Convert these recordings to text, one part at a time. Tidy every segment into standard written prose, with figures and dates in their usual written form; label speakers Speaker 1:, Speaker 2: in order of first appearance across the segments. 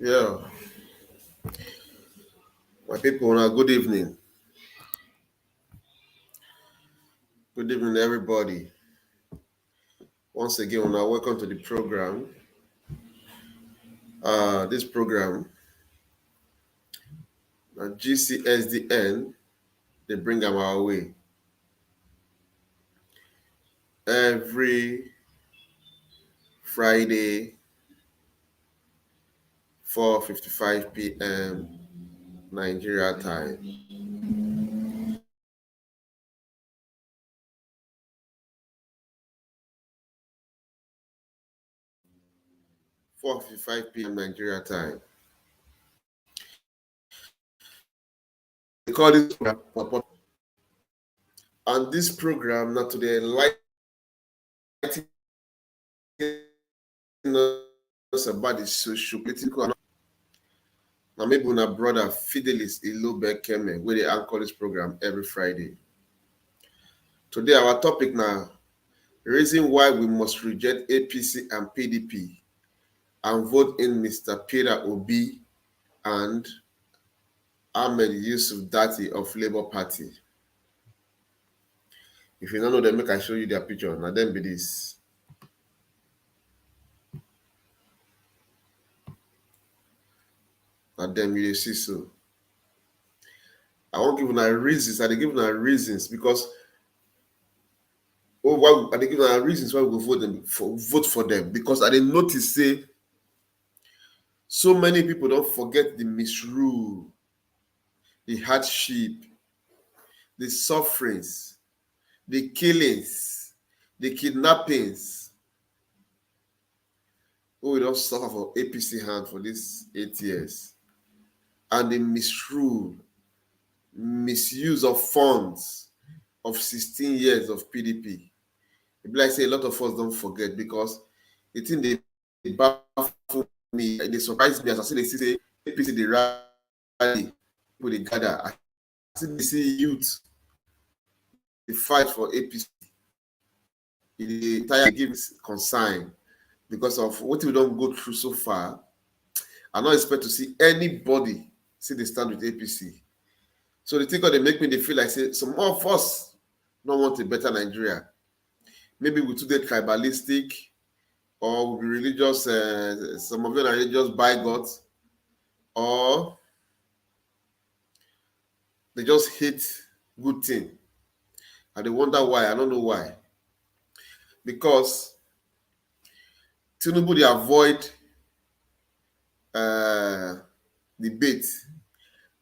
Speaker 1: Yeah, my people, now good evening. Good evening, everybody. Once again, now welcome to the program. This program, GCSDN, they bring them our way every Friday, 4:55 p.m. Nigeria time. 4:55 p.m. Nigeria time. They call this program, and this program now today enlightening us about the socio-political. Now maybe my brother Fidelis Ilobe Keme, where they anchor this program every Friday. Today our topic now, reason why we must reject APC and PDP and vote in Mr. Peter Obi and Ahmed Yusuf Datti of Labour Party. If you don't know them, make I show you their picture. Now them be this. Now them you see so. I won't give you reasons. I they give you reasons because why I they give you reasons why we vote for them because I didn't notice say so many people don't forget the misrule, the hardship, the sufferings, the killings, the kidnappings. We don't suffer for APC hand for these 8 years. And the misrule, misuse of funds of 16 years of PDP. It be like say a lot of us don't forget because the thing they baffle me, they surprise me as I see they say APC they rally, people they gather. I see they see youth, they fight for APC. The entire gives concern because of what we don't go through so far. I don't expect to see anybody see they stand with APC. So the thing they make me they feel like say some more of us don't want a better Nigeria. Maybe we today tribalistic or we be religious. Some of them are religious bigots, or they just hate good thing, and they wonder why. I don't know why. Because Tinubu they avoid debate.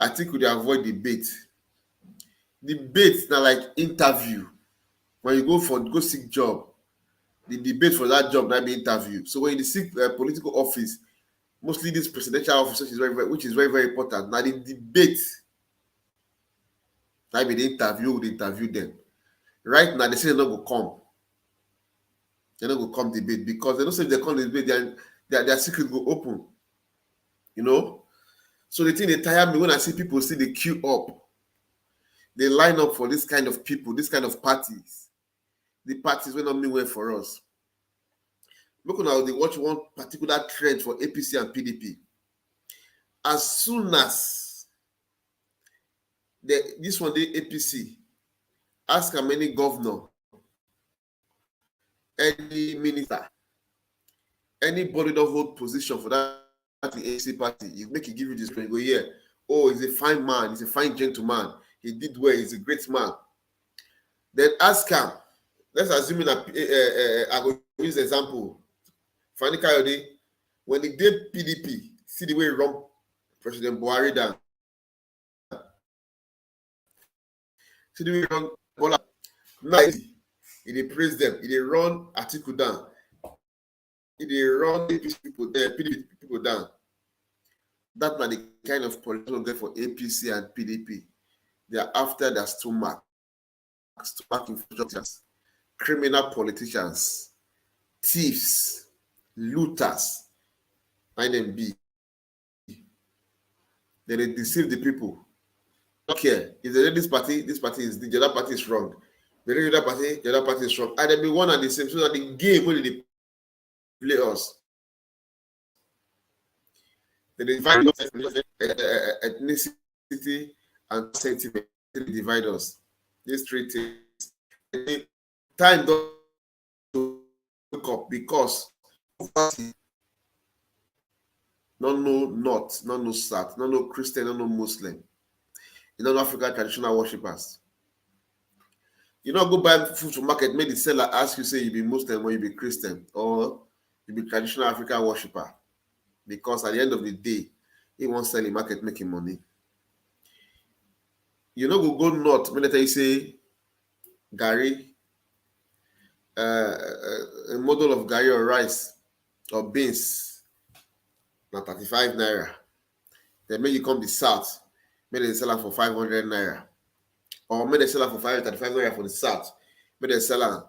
Speaker 1: I think we avoid debate. Debate now like interview. When you go seek job, the debate for that job that be interview. So when you seek political office, mostly this presidential office, which is very very important. Now the debate, that be the interview, would interview them. Right now they say they're not go come. They're not go come debate because they don't say if they come debate, their secret go open. You know. So the thing they tire me when I see people see they queue up. They line up for this kind of people, this kind of parties. The parties will not mean well for us. Look now, they watch one particular trend for APC and PDP. As soon as this one, the APC, ask how many governor, any minister, anybody don't hold position for that APC party, you make it give you this, you go, yeah, oh, he's a fine man, he's a fine gentleman, he did well, he's a great man. Then ask him, let's assume that I will use the example. Fani Kayode, when he did PDP, see the way he run President Buhari down. See the way he run Bola. Now he praise them. He run Atiku down. He run APC people there, PDP people down. That's not the kind of politician there for APC and PDP. They are after their stomach infrastructures, criminal politicians, thieves, looters, find them be. Then they deceive the people. Don't care. If they this party is the other party is wrong. The other party is wrong. And they be one and the same. So that the game when they play us. They divide us ethnicity and sentiment. They divide us. These three things. Time don't wake up because not no North, not no South, not no Christian, not no Muslim. You know, African traditional worshippers. You know, go buy food from market, make the seller ask you, say you be Muslim or you be Christian, or you be traditional African worshipper. Because at the end of the day, he wants to sell in market making money. You know, go north, when they say Gary, a model of Gary or rice or beans, now 35 naira. Then maybe you come the south, maybe they sell it for 500 naira. Or maybe they sell it for 535 naira for the south. Maybe they sell it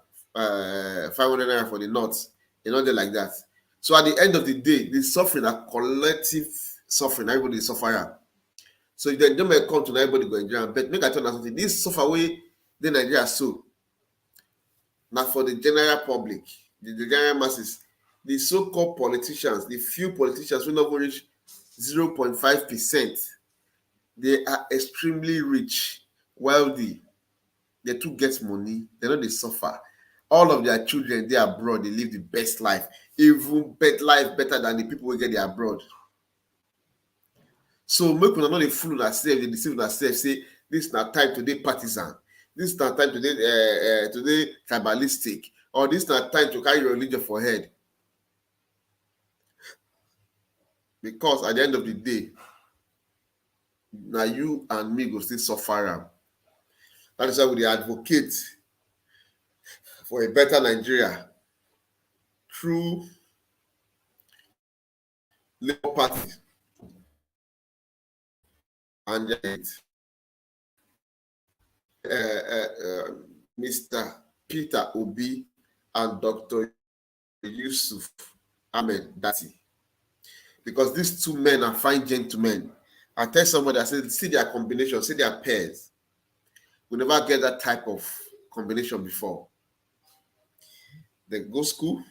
Speaker 1: 500 naira for the north. You know, they like that. So at the end of the day, the suffering, a collective suffering, everybody is suffering. So they don't make come to everybody go Nigeria, but make I tell you something. This suffer way the Nigeria so not for the general public, the general masses, the so-called politicians, the few politicians who not reach 0.5%, they are extremely rich, wealthy. They too get money, they know they suffer. All of their children, they are abroad, they live the best life, even better life better than the people who get there abroad. So make una not dey fool una sef, dey deceive una sef, say this na time to dey partisan, this na time to dey tribalistic, or this na time to carry your religion for head. Because at the end of the day, na you and me go still suffer am. That is why we dey advocate for a better Nigeria through Labour Party and Mr. Peter Obi and Dr. Yusuf Ahmed Datti. Because these two men are fine gentlemen. I tell somebody, I said, see their combination, see their pairs. We never get that type of combination before. They go school,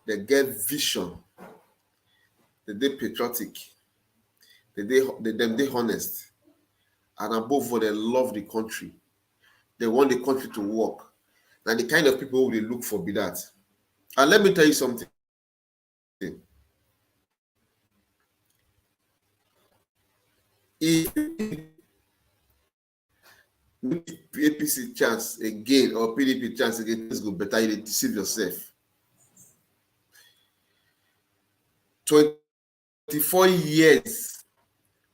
Speaker 1: they get vision, they patriotic, they honest, and above all, they love the country. They want the country to work. And the kind of people they look for be that. And let me tell you something. If APC chance again or PDP chance again, things go better, you deceive yourself. 24 years,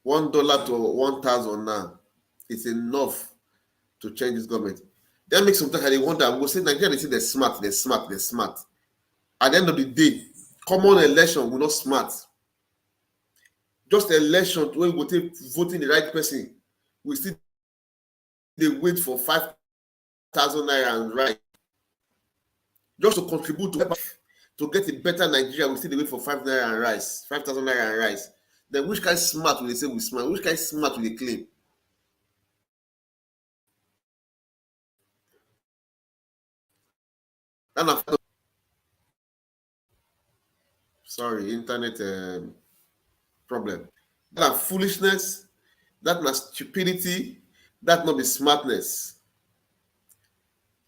Speaker 1: $1 to 1,000 now, it's enough to change this government. That makes sometimes they wonder, we'll say Nigeria, they say they're smart. At the end of the day, common election will not smart. Just election when we go take voting the right person, we still they wait for 5,000 naira and right. Just to contribute to get a better Nigeria, we still wait for 5 naira and rice, 5,000 naira and rice. Then which kind of smart will they say we smart? Which kind of smart will they claim? Sorry, internet problem. That foolishness, that na stupidity, that not be smartness.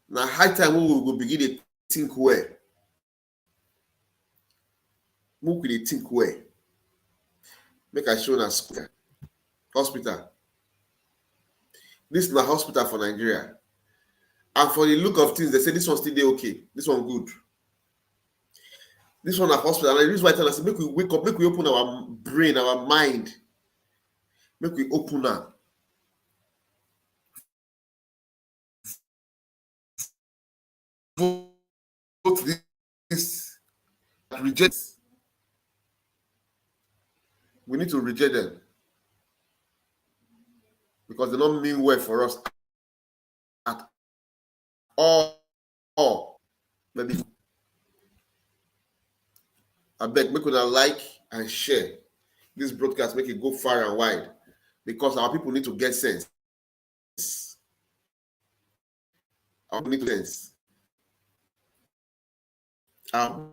Speaker 1: Now high time we will begin to think well. We will think well. Make I show us hospital. This is a hospital for Nigeria. And for the look of things, they say this one still dey okay. This one good. This one a hospital. And the reason why I tell us, make we wake up, make we open our brain, our mind. Make we open up. Vote this. Reject. We need to reject them. Because they don't mean well for us at all. Maybe I beg, make una like and share this broadcast, make it go far and wide, because our people need to get sense. Our people need to get sense. Our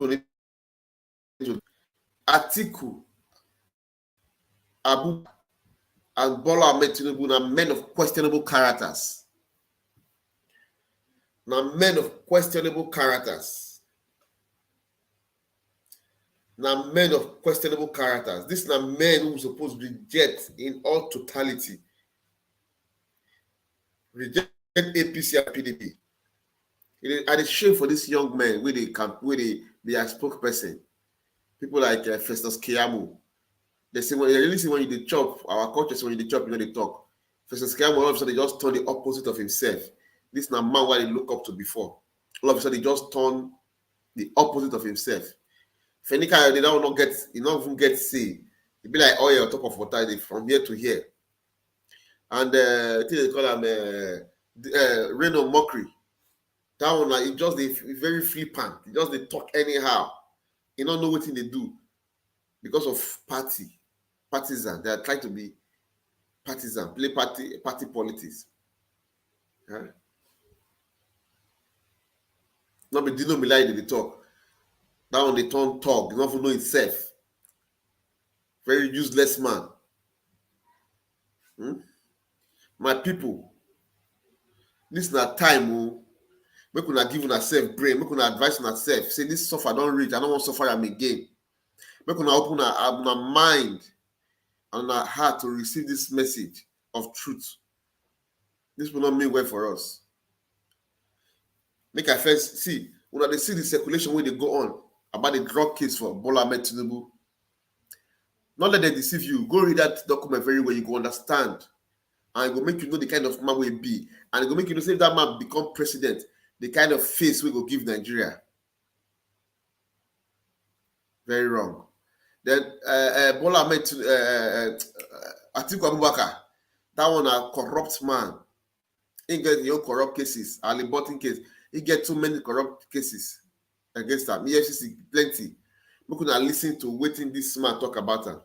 Speaker 1: people need to Atiku, Abu, and Bola Ahmed Tinubu are men of questionable characters. Now, men of questionable characters. Now, men of questionable characters. These are men who are supposed to reject in all totality. Reject APC and PDP. And it's shame for these young men where they be a spokesperson. People like Festus Keyamo. They say when you see when you chop, our culture say when you chop, you know they talk. Festus Keyamo, all of a sudden they just turn the opposite of himself. This is not man what they look up to before. All of a sudden they just turn the opposite of himself. If any kind they don't not get, you don't even get say. It be like oil on top of water from here to here. And I think they call him Reno Mockery. That one, like, it just very flippant. It just they talk anyhow. You don't know what they do because of partisan. They are trying to be partisan, play party politics. Huh? Not be didn't be like they talk. That one they turn talk. They don't even know itself. Very useless man. My people, this is not time. Make una give una self brain. Make una advise una self. Say this suffer don't reach. I don't want to suffer am again. Make una open una mind and our heart to receive this message of truth. This will not mean well for us. Make I first see when they see the circulation where they go on about the drug case for Bola Ahmed Tinubu. Not let them deceive you. Go read that document very well. You go understand, and it will make you know the kind of man will be, and it will make you know say if that man become president, the kind of face we will give Nigeria. Very wrong. Then Bola Ahmed Atiku Abubakar, that one a corrupt man. He get your corrupt cases, Ali Button case. He get too many corrupt cases against him. EFCC plenty. We could not listen to waiting this man talk about him.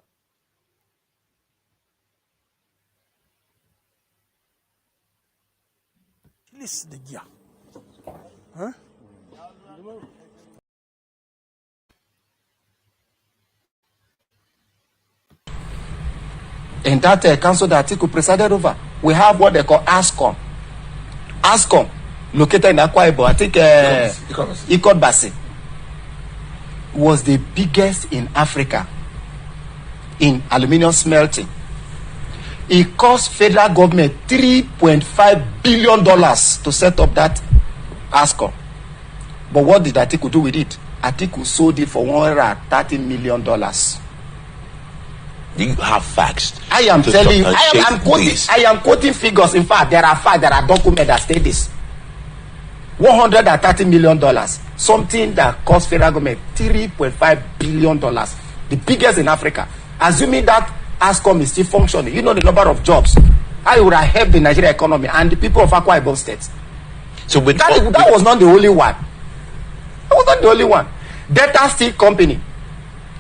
Speaker 2: Listen, the gear. Huh? In that council that Atiku presided over, we have what they call ASCOM. ASCOM, located in Akwa Ibom, I think Ikot Basin, was the biggest in Africa in aluminium smelting. It cost federal government $3.5 billion to set up that ASCOM. But what did Atiku do with it? Atiku sold it for $130 million.
Speaker 3: Do you have facts?
Speaker 2: I am telling you, I am quoting figures. In fact, there are documents that state this. $130 million. Something that cost federal government $3.5 billion. The biggest in Africa. Assuming that ASCOM is still functioning, you know the number of jobs. I would have helped the Nigerian economy and the people of Akwa Ibom State.
Speaker 3: So
Speaker 2: that was not the only one. That was not the only one. Data Steel Company.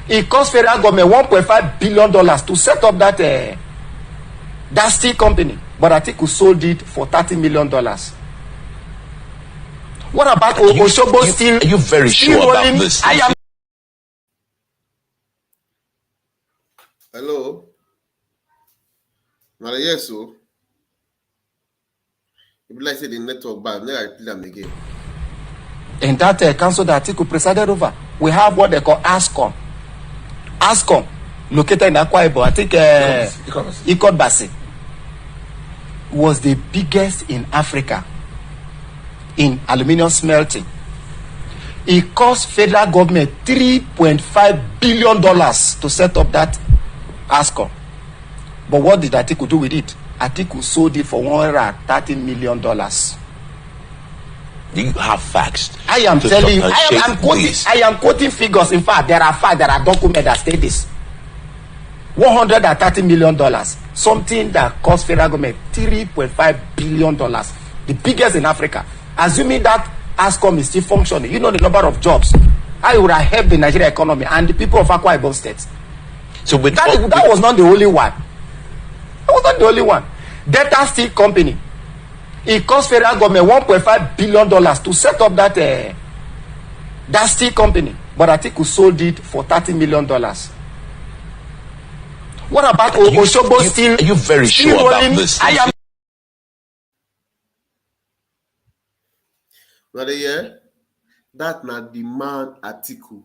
Speaker 2: It cost federal government $1.5 billion to set up that steel company. But Atiku sold it for $30 million. What about Osogbo Steel?
Speaker 3: Are you very sure about this?
Speaker 1: Hello? Now, yes, so. If you like say the network bad, then I repeat them again.
Speaker 2: In that council that Atiku presided over, we have what they call ASCOM. ASCOM, located in Akwa Ibom, I think Ikot Basin, was the biggest in Africa in aluminium smelting. It cost federal government $3.5 billion to set up that ASCOM. But what did Atiku do with it? Atiku sold it for $130 million.
Speaker 3: Do you have facts?
Speaker 2: I am telling you, I am quoting figures. In fact, there are documents that state this. $130 million. Something that cost federal government $3.5 billion. The biggest in Africa. Assuming that ASCOM is still functioning, you know the number of jobs. I would have helped the Nigerian economy and the people of Akwa Ibom State. So that was not the only one. That was not the only one. Data Steel Company. It cost federal government $1.5 billion to set up that steel company. but Atiku sold it for $30 million. What about Osogbo still?
Speaker 3: Are you very sure about this?
Speaker 2: I am.
Speaker 1: Brother, yeah, that not the man Atiku.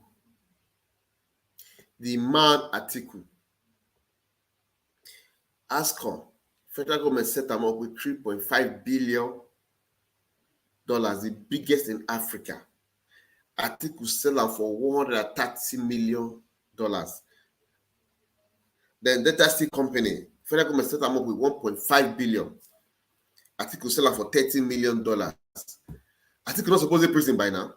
Speaker 1: The man Atiku. ASCOM, federal government set them up with $3.5 billion, the biggest in Africa. Atiku sell them for $130 million. Then Datti company, federal government set them up with $1.5 billion. Atiku sell them for $30 million. Atiku not supposed to be prison by now.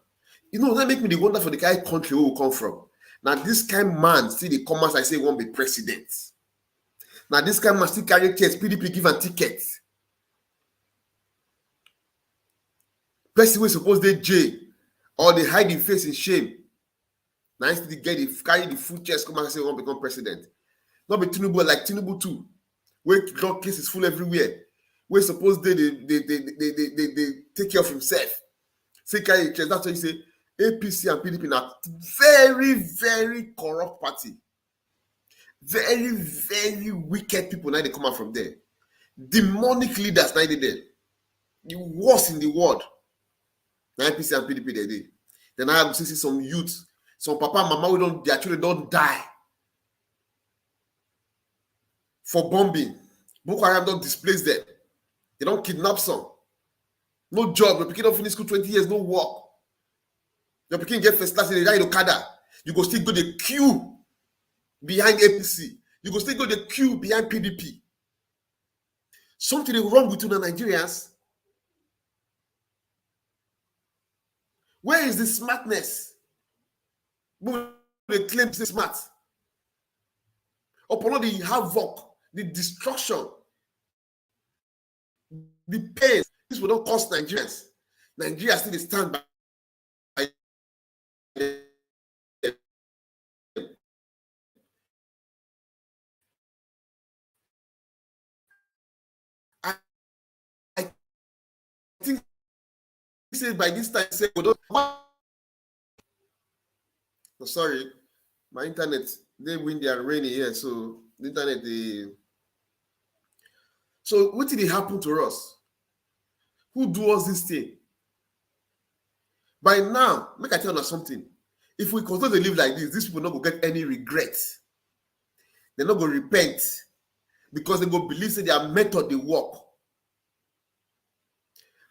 Speaker 1: You know, that make me the wonder for the kind of country where we come from. Now, this kind of man still the commerce I say won't be president. Now, this kind of man still carry tickets, PDP give and tickets. Person we suppose they jail or they hide in face in shame. Now, instead they get the carry the full chest, come and say won't become president. Not be Tinubu like Tinubu too. Where drug cases full everywhere. Where suppose they take care of himself. Say carry chest. That's why you say APC and PDP now very, very corrupt party. Very, very wicked people now they come out from there. Demonic leaders now they there. The worst in the world. Now APC and PDP they did. Then I have to see some youth, some papa and mama who their children don't die for bombing. Boko Haram don't displace them. They don't kidnap some. No job. Your pikin don't finish school 20 years, no work. Your pikin get first class in the ride Okada. You go still go the queue behind APC. You go still go the queue behind PDP. Something is wrong with you, the Nigerians. Where is the smartness? They claim to be smart. Upon all the havoc, the destruction, the pain, this will not cost Nigerians. Nigeria still stand by. I think by this time, say, sorry, my internet, they windy and rainy here, so the internet, so what did it happen to us? Who do us this thing? By now, make I tell you something. If we continue to live like this, these people not going to get any regret. They're not going to repent because they go believe that their method they work.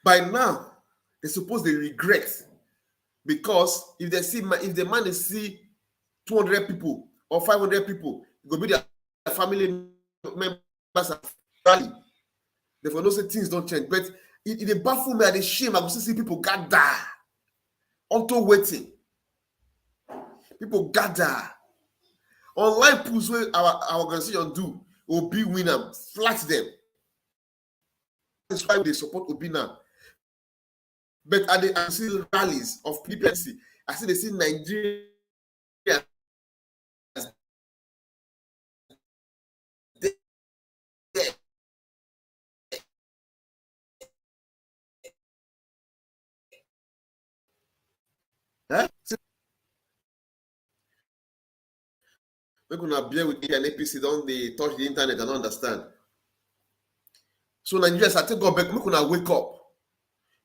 Speaker 1: By now, they suppose they regret because if they see, if the man is see 200 people or 500 people, it will be their family members and rally. Therefore, no say things don't change. But it they baffle me and they shame. I go see people gather unto waiting. People gather. Online pools where our organization do Obi winner, flat them. That's why they support Obi now. But I see rallies of PPC. I see they see Nigeria. Huh? We're gonna bear with me and APC, don't they touch the internet and understand. So Nigerians, I take God back, we're gonna wake up.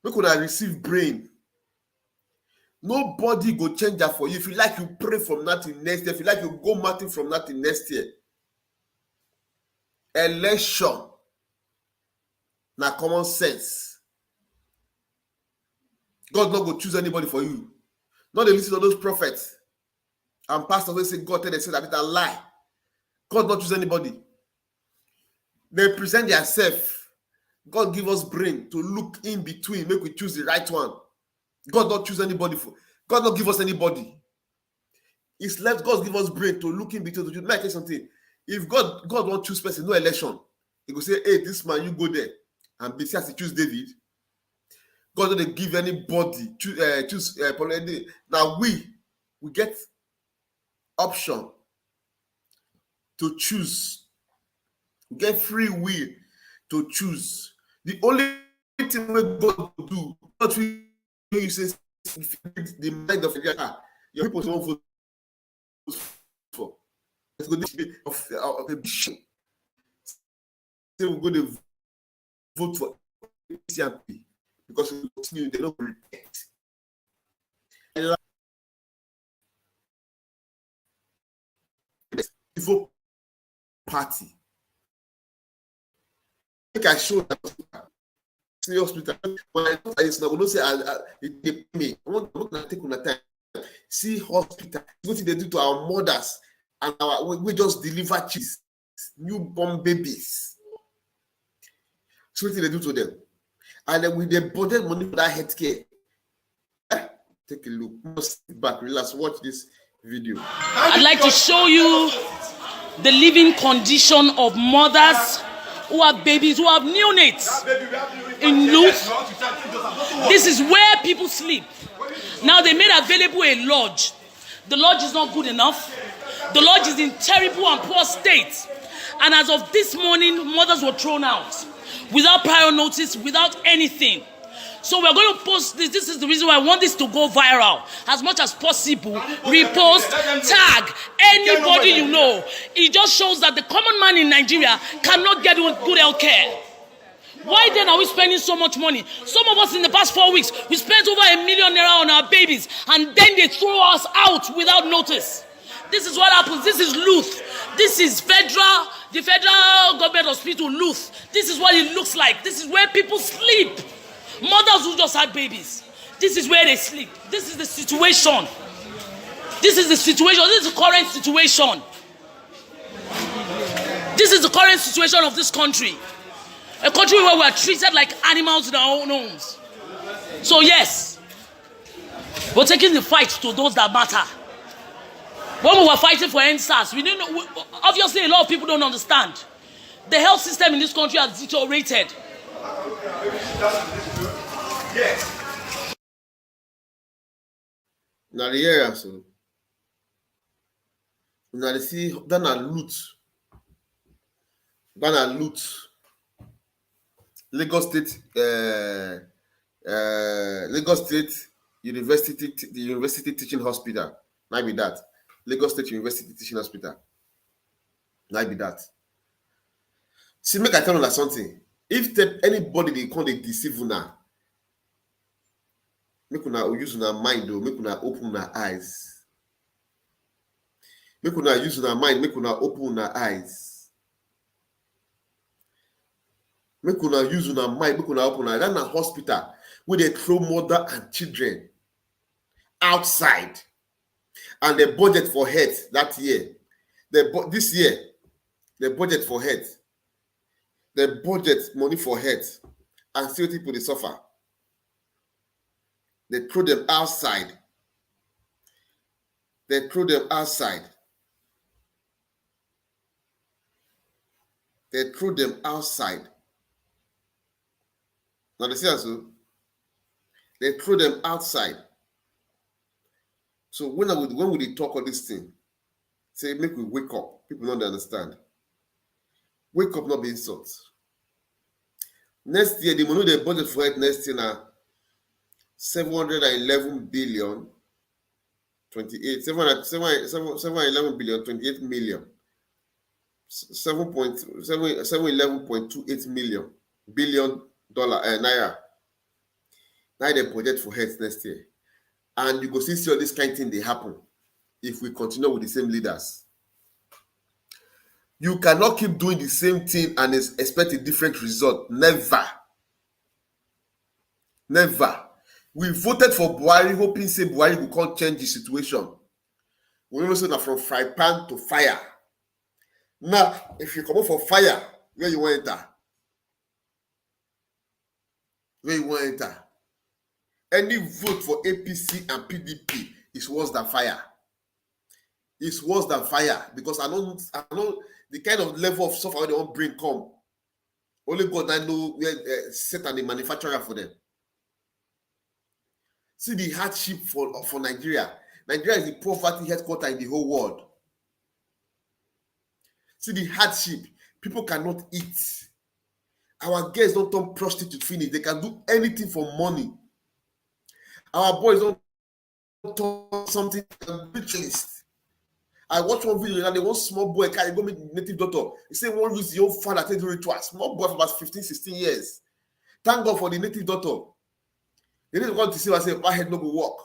Speaker 1: We're gonna receive brain. Nobody go change that for you. If you like, you pray from nothing next year. If you like, you go Martin from nothing next year. Election. Now common sense. God not go choose anybody for you. Not they listen to those prophets and pastors will say God tell they say that it's a lie. God not choose anybody. They present themselves. God give us brain to look in between, make we choose the right one. God not choose anybody for. God not give us anybody. It's left God give us brain to look in between. To like something. If God won't choose person, no election. He go say, hey, this man, you go there. And besides he choose David. God don't give anybody choose now we get option to choose. We get free will to choose. The only thing we God do, not you say the mind of God. your people don't vote for. Let's go this bit of a show. They will go to vote for APC and PDP because we continue, they don't repent. Vote party. I think I showed that hospital. When I thought it's not going to say they me. I'm not going to take on the time. See hospital. What they do to our mothers and we just deliver cheese, newborn babies. So what they do to them? And then with the budget money for that healthcare. Take a look. Sit back, relax, watch this video.
Speaker 4: I'd like to show you the living condition of mothers who have babies, who have neonates in Luth. This is where people sleep. Now they made available a lodge. The lodge is not good enough. The lodge is in terrible and poor state. And as of this morning, mothers were thrown out without prior notice, without anything. So we're going to post this. This is the reason why I want this to go viral as much as possible. Repost, tag anybody you know. It just shows that the common man in Nigeria cannot get good health care. Why then are we spending so much money? Some of us in the past 4 weeks, we spent over ₦1 million on our babies, and then they throw us out without notice. This is what happens. This is Luth. This is the federal government hospital, Luth. This is what it looks like. This is where people sleep. Mothers who just had babies. This is where they sleep. This is the situation. This is the situation. This is the current situation. This is the current situation of this country. A country where we are treated like animals in our own homes. So yes, we're taking the fight to those that matter. When we were fighting for NSAS, we didn't know, obviously a lot of people don't understand. The health system in this country has deteriorated.
Speaker 1: Now the area so. Now they see done a loot. Lagos State University, the University Teaching Hospital. Might be that. Lagos State University Teaching Hospital. Might be that. See, make I tell you that something. If anybody they call they deceive now, make una use una mind though, make una open una eyes. Make una use una mind, make una open una eyes. Make una use una mind, make una open una eyes. That's a hospital where they throw mother and children outside. And the budget for health that year, this year, the budget for health, the budget money for health, and still people they suffer. They throw them outside. They throw them outside. They throw them outside. Now they see also. They throw them outside. So when we talk all this thing, say make we wake up. People don't understand. Wake up, not be insult. Next year, the money they budget for it next year now 711 billion 28 711 billion 28 million 711.28 million billion dollar naira. Now they budget for health next year. And you go see all this kind of thing they happen if we continue with the same leaders. You cannot keep doing the same thing and expect a different result. Never. Never. We voted for Buhari, hoping say Buhari will come change the situation. We know that from fry pan to fire. Now, if you come up for fire, where you want to enter? Where you want to enter? Any vote for APC and PDP is worse than fire. It's worse than fire because I know the kind of level of software they want bring come. Only God I know where set and the manufacturer for them. See the hardship for Nigeria. Nigeria is the poverty headquarters in the whole world. See the hardship. People cannot eat. Our girls don't turn prostitute finish. They can do anything for money. Our boys don't something list. I watched one video and one small boy carry go meet native doctor. He said one use your father to do ritual. Small boy for about 15, 16 years. Thank God for the native doctor. They didn't want to see. I say, my head no go work.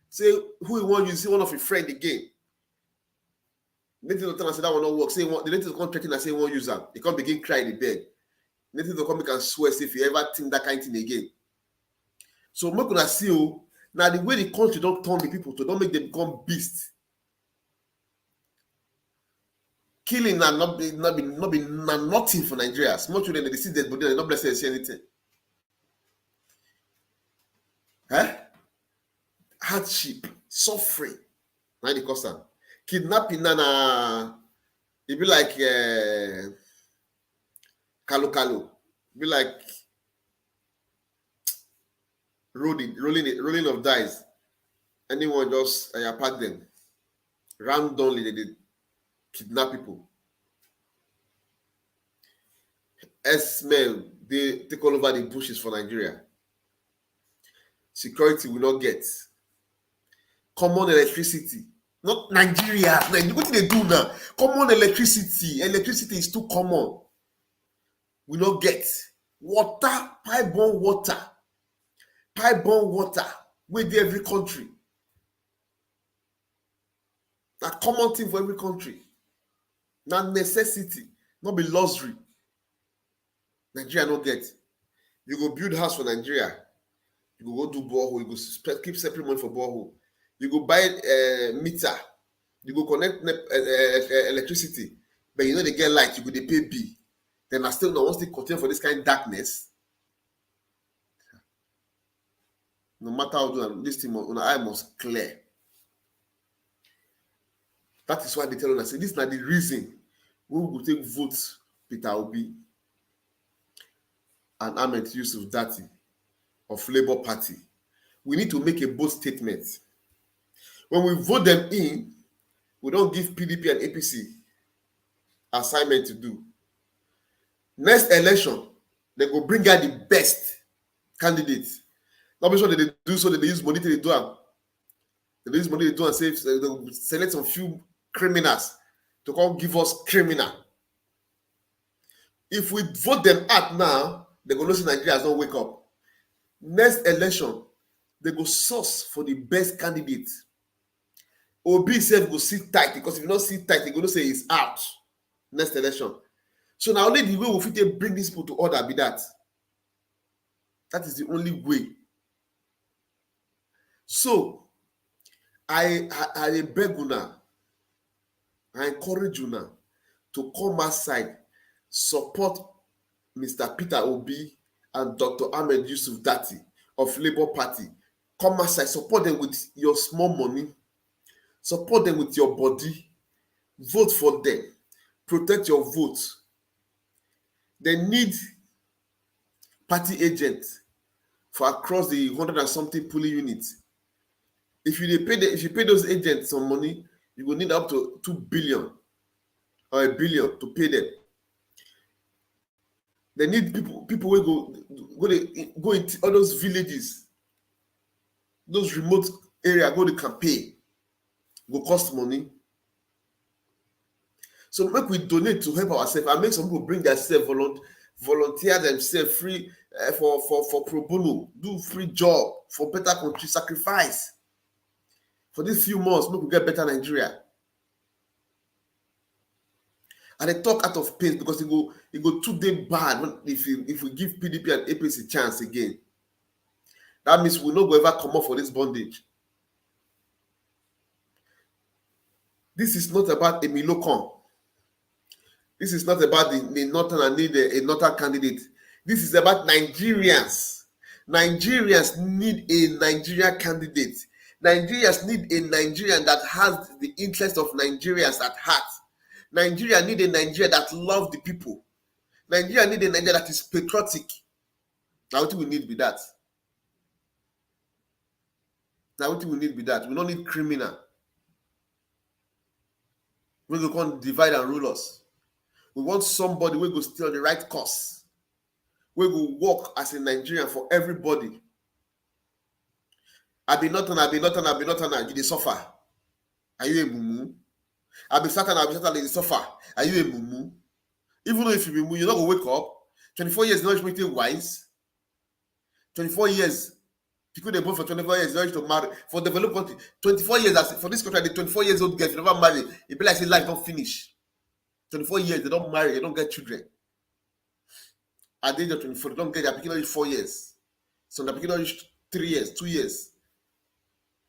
Speaker 1: Say who you want, you see one of your friend again. Native doctor I said that will not work. Say the native come checking and say one user. He can't begin cry the bed. Native doctor come make and swear say if you ever think that kind of thing again. So make una see you now the way the country don't turn the people to don't make them become beasts. Killing and not be nothing for Nigeria. Small children they see dead body they not blessed to see anything. Hardship, suffering. Now the cost kidnapping and it be like Kalu. Be like rolling of dice. Anyone just attack them. Randomly they did kidnap people. Smell they take all over the bushes for Nigeria. Security will not get. Common electricity. Not Nigeria. What do they do now? Common electricity. Electricity is too common. We not get. Water, pipe-borne water. Pipe-borne water. With every country. A common thing for every country. Not necessity. Not be luxury. Nigeria not get. You go build house for Nigeria. You go do borehole. You go keep separate money for borehole. You go buy meter. You go connect electricity. But you know they get light. You go they pay bill. Then I still don't want to continue for this kind of darkness. No matter how do this thing, on eye must clear. That is why they tell us, say, this is not the reason we will take vote Peter Obi and Ahmed Yusuf Datti of Labour Party. We need to make a bold statement. When we vote them in, we don't give PDP and APC assignment to do. Next election, they go bring out the best candidates. Not be sure they do so that they use money to do them. They use money to do and say they select some few criminals to come give us criminal. If we vote them out now, they go know say Nigeria has not wake up. Next election, they go source for the best candidate. Obi self go sit tight because if you not sit tight, they go say he's out next election. So now only the way we fit bring these people to order be that. That is the only way. So I beg you now, I encourage you now to come outside, support Mr. Peter Obi and Dr. Ahmed Yusuf Datti of Labour Party. Come outside, support them with your small money, support them with your body, vote for them, protect your vote. They need party agents for across the 100 and something polling units. If you pay those agents some money, you will need up to 2 billion or 1 billion to pay them. They need people will go into all those villages, those remote areas, go to campaign, go cost money. So make we donate to help ourselves and make some people bring themselves, volunteer themselves free for pro bono, do free job for better country, sacrifice. For these few months, make we get better Nigeria. And they talk out of pain because it go too damn bad if we give PDP and APC a chance again. That means we'll not go ever come up for this bondage. This is not about Emilocon. This is not about the Northern and need a Northern candidate. This is about Nigerians. Nigerians need a Nigerian candidate. Nigerians need a Nigerian that has the interest of Nigerians at heart. Nigeria need a Nigeria that loves the people. Nigeria need a Nigeria that is patriotic. Now what we need be that. Now what we need be that. We don't need criminal. We go come divide and rule us. We want somebody who go stay on the right course. We will work as a Nigerian for everybody. I be not on, you dey suffer. Are you a mumu? I be Satan, you dey suffer. Are you a mumu? Even though if you be mumu, you're not gonna wake up. 24 years, not making wise. 24 years, people they born for 24 years, not to marry. For developed country, 24 years, for this country, the 24 years old girls, if you never marry, it be like say life don't finish. 24 years, they don't marry, they don't get children. At the age of 24, they don't get their beginning 4 years. So the beginning 3 years, 2 years.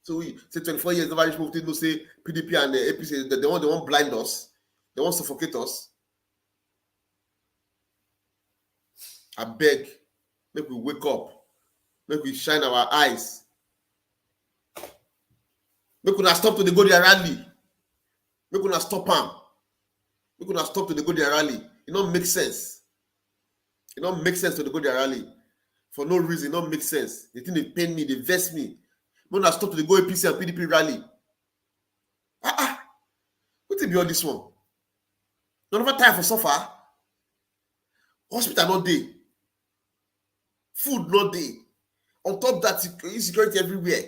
Speaker 1: So we say 24 years, never reach move to say PDP and APC, they want blind us, they want suffocate us. I beg, make we wake up, make we shine our eyes. Make we not stop to the go their rally. Make we not stop them. Make we not stop to the go their rally. It don't make sense. It don't make sense to the go their rally. For no reason, it don't make sense. The thing they pain me, they vex me. Make we not stop to the go APC and PDP rally. What be all this one? None of our time for suffer. Hospital not day. Food not day. On top of that, insecurity everywhere.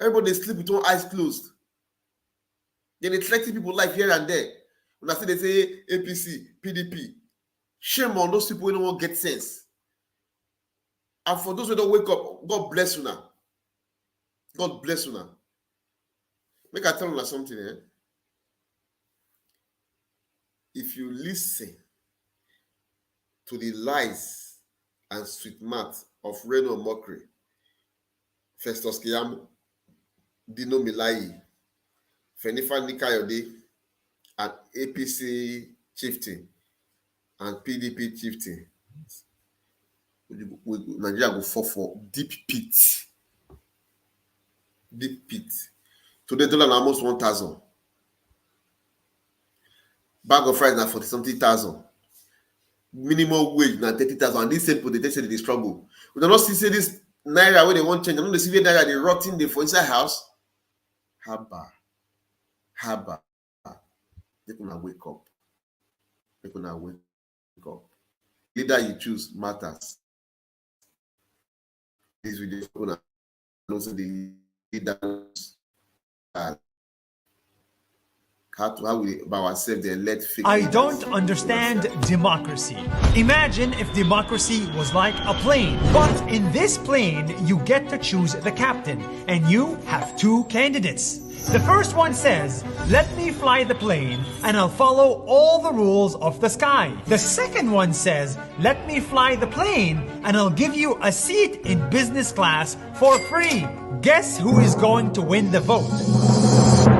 Speaker 1: Everybody sleep with one eyes closed. Then they threaten people life here and there. When I say they say APC, PDP, shame on those people who don't get sense. And for those who don't wake up, God bless you now. God bless you now. Make I tell you something, eh? If you listen to the lies and sweet mouth of Reno Mockery, Festus Keyamo, Dino Milai, Fenifa Nikayode, and APC chieftain and PDP chieftain, Nigeria go fall for deep pit. Deep pit. Today, dollar almost 1,000. Bag of rice now 40-something,000. Minimum wage now 30,000. And these same people they say they struggle. We do not see say this naira where they want change. I know the civil naira they rotting there for inside house. Haba. They gonna wake up. They gonna wake up. Leader you choose matters. This video gonna also the leaders. How we by ourselves they let fake.
Speaker 3: I don't understand democracy. Imagine if democracy was like a plane, but in this plane you get to choose the captain, and you have two candidates. The first one says, let me fly the plane and I'll follow all the rules of the sky. The second one says, let me fly the plane and I'll give you a seat in business class for free. Guess who is going to win the vote?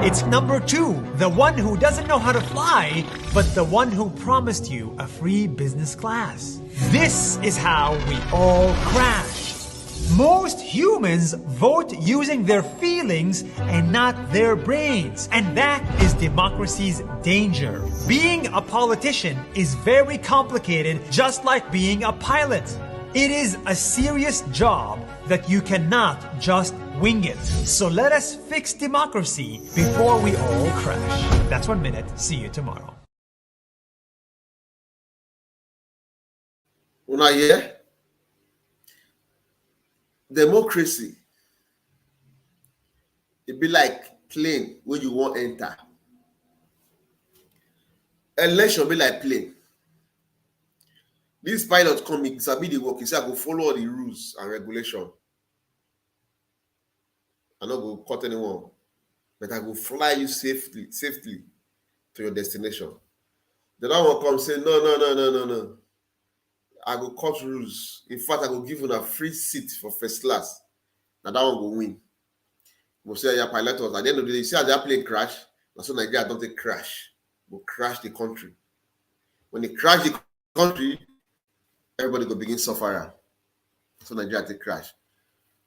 Speaker 3: It's number 2, the one who doesn't know how to fly, but the one who promised you a free business class. This is how we all crash. Most humans vote using their feelings and not their brains. And that is democracy's danger. Being a politician is very complicated, just like being a pilot. It is a serious job that you cannot just wing it. So let us fix democracy before we all crash. That's 1 minute. See you tomorrow.
Speaker 1: Una here? Democracy, it be like plane when you want enter. Election be like plane. This pilot come, he sabi the work. He say I go follow all the rules and regulation. I not go cut anyone, but I go fly you safely to your destination. The other one come say no. I go cut rules. In fact, I go give you a free seat for first class. Now that one go win. We'll say your pilot was at the end of the day, you see how that plane crash. Now so Nigeria don't take crash. We'll crash the country. When they crash the country, everybody go begin suffer. So Nigeria take crash.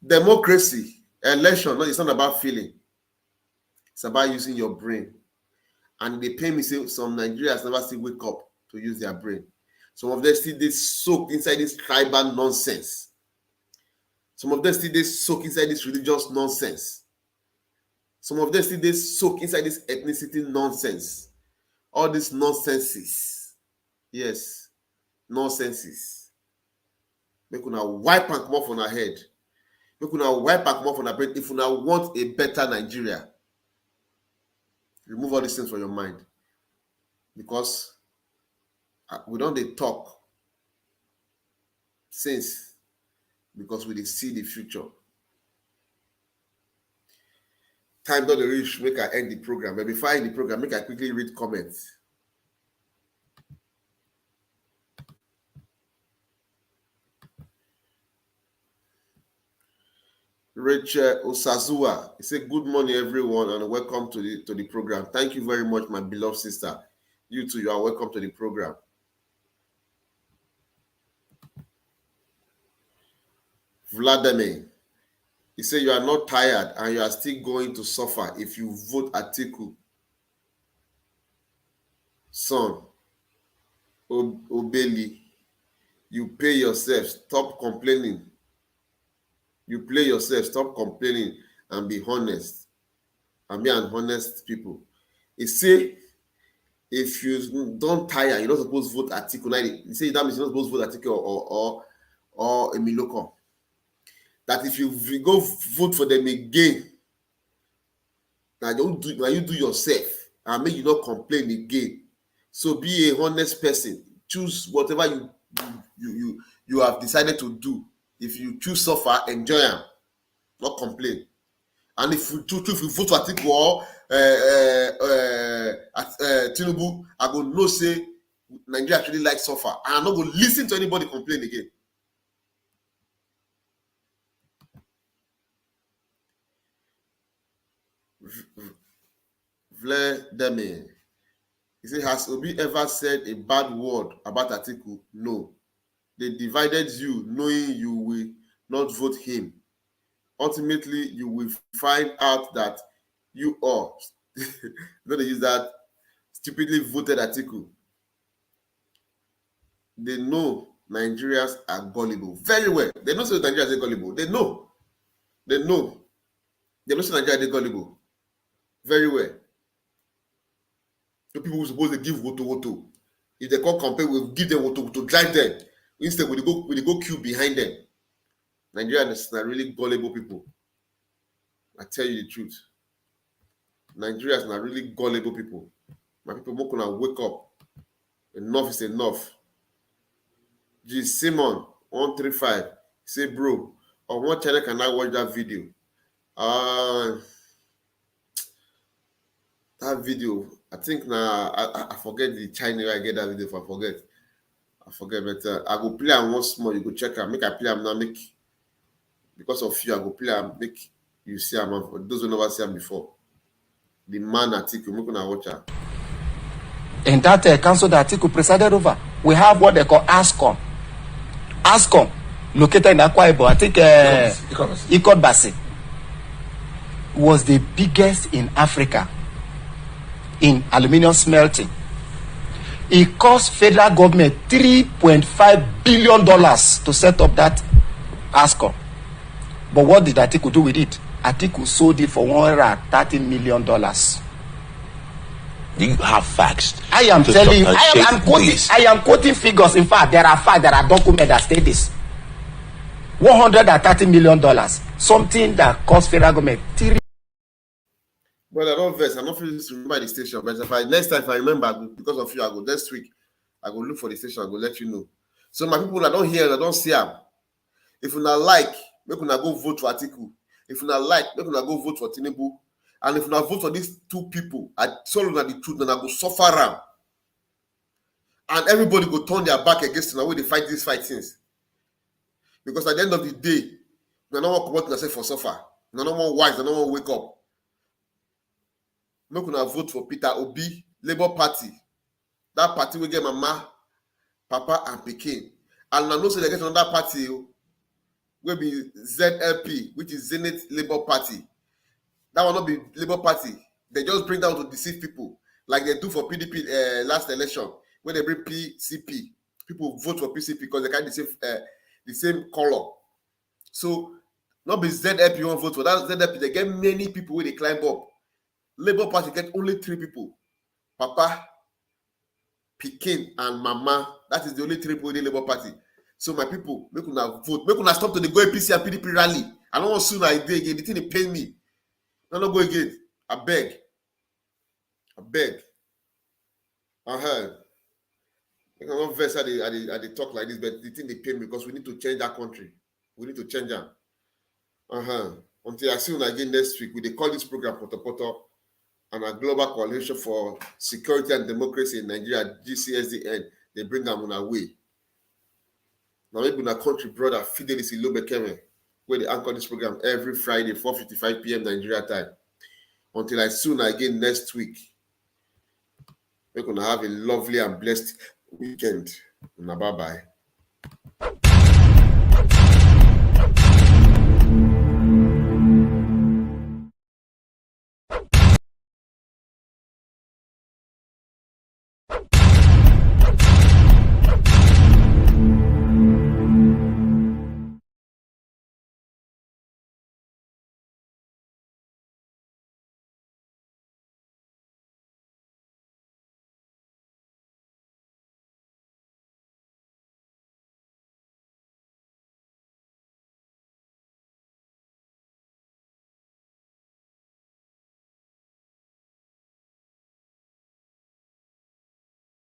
Speaker 1: Democracy, election, no, it's not about feeling. It's about using your brain. And they pay me say some Nigerians never still wake up to use their brain. Some of them still they soak inside this tribal nonsense. Some of them still they soak inside this religious nonsense. Some of them still they soak inside this ethnicity nonsense. All these nonsenses. Yes, nonsenses. Make una wipe and come off on our head. We could now wipe back more from the brain if we now want a better Nigeria. Remove all these things from your mind. Because we don't dey talk since, because we dey see the future. Time don dey reach, make I end the program. But before I end the program, make I quickly read comments. Rachel Osazua, he said, good morning, everyone, and welcome to the program. Thank you very much, my beloved sister. You too, you are welcome to the program. Vladimir, he said, you are not tired and you are still going to suffer if you vote Atiku. Son, Obeli, you pay yourself, stop complaining. You play yourself, stop complaining and be honest. And be an honest people. He say, if you don't tire, you're not supposed to vote Atiku. He say that means you're not supposed to vote Atiku or Emiloko. That if you go vote for them again, now you do yourself and make you not complain again. So be a honest person. Choose whatever you have decided to do. If you choose suffer, enjoy them, not complain. And if you vote for Atiku or Tinubu, I go no say Nigeria actually like suffer. And I'm not going to listen to anybody complain again. Vladimir, he said, has Obi ever said a bad word about Atiku? No. They divided you knowing you will not vote him. Ultimately, you will find out that you are going to use that stupidly voted Atiku. They know Nigerians are gullible. Very well. They know so Nigerians are gullible. They know. They know so Nigerians are gullible. Very well. The people who supposed to give voto. If they come campaign, we'll give them voto to drive them. Instead, we go queue behind them. Nigerians are really gullible people. I tell you the truth. Nigerians are really gullible people. My people are going to wake up. Enough is enough. G. Simon 135 say, bro, on what channel can I watch that video? That video, I think now I forget the channel I get that video for. I forget, but I go play them once more. You go check them. Make I play them now. Make because of you, I go play them. Make you see them. For those who never see them before, the man Atiku, make gonna watch her.
Speaker 2: In that council that Atiku presided over, we have what they call ASCOM. ASCOM, located in Akwa Ibom, I think Ikot Basi, was the biggest in Africa in aluminium smelting. It cost federal government $3.5 billion to set up that ASCOM. But what did Atiku do with it? Atiku sold it for $130 million.
Speaker 5: You have facts.
Speaker 2: I am telling you, I am quoting figures. In fact, there are facts, there are documents that state this. $130 million. Something that cost federal government
Speaker 1: Well, I don't vex. I'm not feeling to remember the station, but next time if I remember, because of you, I go next week. I go look for the station. I go let you know. So my people that don't hear, I don't see them. If you not like, make you not go vote for Atiku. If you not like, make you not go vote for Tinubu. And if you not vote for these two people, I tell you the truth, then I go suffer them. And everybody go turn their back against the way they fight these fightings. Because at the end of the day, they don't want to work themselves for suffer. They don't want wise. They don't want to wake up. Make una vote for Peter Obi, Labour Party. That party will get mama, papa, and pikin. And I know so they get another party will be ZLP, which is Zenith Labour Party. That will not be Labour Party. They just bring down to deceive people, like they do for PDP last election, when they bring PCP. People vote for PCP because they carry the same color. So, not be ZLP you want vote for. That ZLP, they get many people where they climb up. Labour Party get only 3 people. Papa, Pikin, and Mama. That is the only 3 people in the Labour Party. So my people, make una vote. Make una stop to the go APC and PDP rally I don't want soon I do again. The thing they pay me. No, go again. I beg. I cannot verse how they talk like this, but the thing they pay me because we need to change our country. We need to change them. Until I see you again next week, we they call this program Poto and a global coalition for security and democracy in Nigeria, GCSDN. They bring them on our way. Now maybe in our country brother Fidelis Ilobekeme, where they anchor this program every Friday, 4:55 p.m. Nigeria time. Until I soon again next week. We're gonna have a lovely and blessed weekend. Bye-bye.